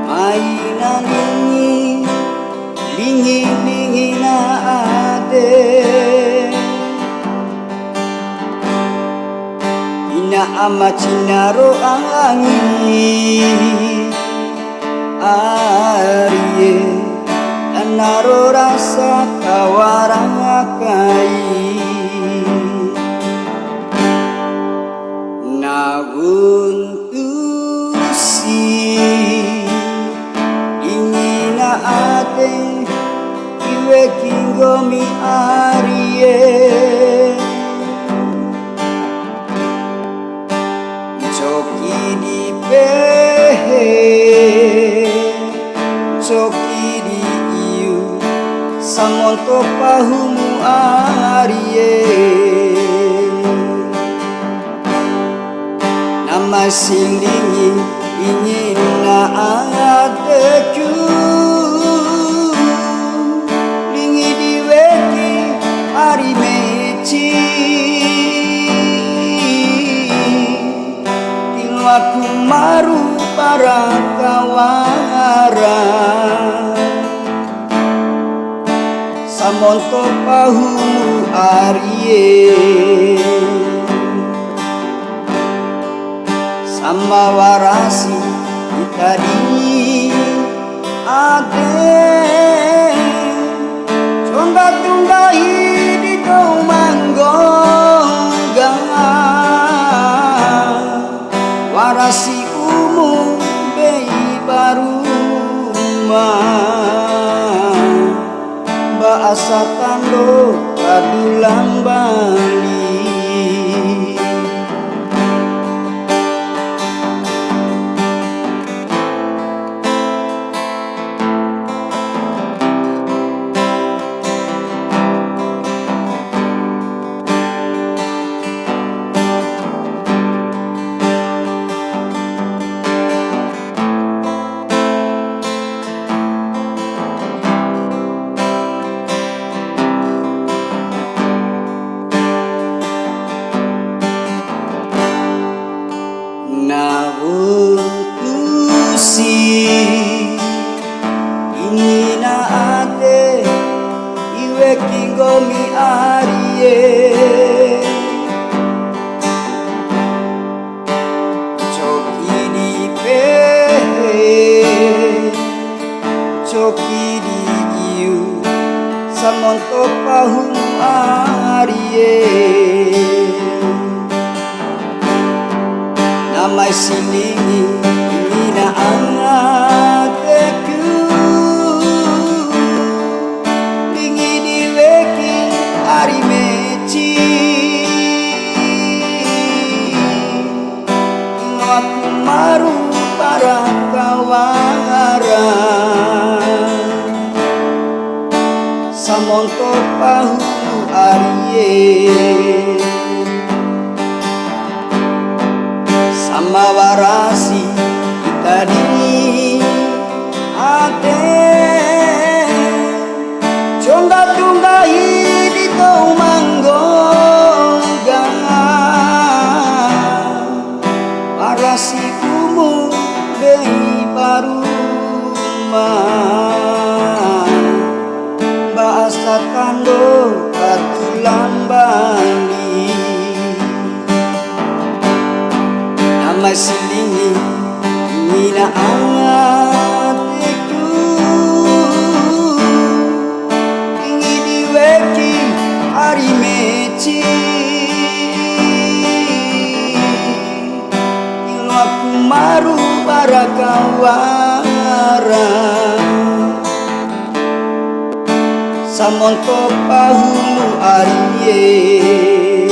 mainan lingi na ade ina ama cinaro angin arie naro rasa kawarang kai naguntusi ingina ate iwe kingomi arie coki di pehe coki di iu samonto pahumu arie nama sindingi ingin na adeku lingi diweki ari meci kilo aku maru para kawara samonto pahumu arie sama warasi itari ade conda tungga hidi kau manggongga warasi umu bei baru bahasa tando kadulang Bali nabutusi ingina ate iwe kingomi arie coki di pehe coki di iu samonto pahum arie namai silingi ingina angateku lingi diweki ari meci aku maru para kawara samonto pahu arie sama warasi itadi ate conda tungga hidi kau manggongga warasi kumu bei baru bahasa tando katulang Bali nama silingi ingina ateku ingi diweki ari meci kilo aku maru para kawara samonto pahumu arie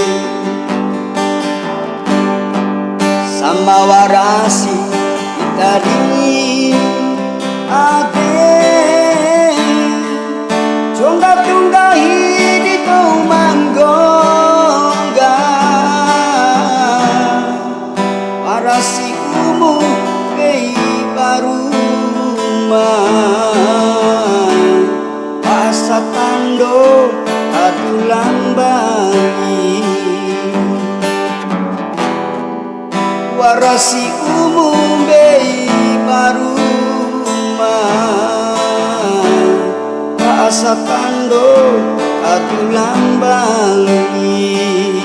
sama warasi itadi ade conda tungga hidi kau manggongga warasi umu bei baru asa tando kadulang Bali warasi umu rasa kando katulang bangi.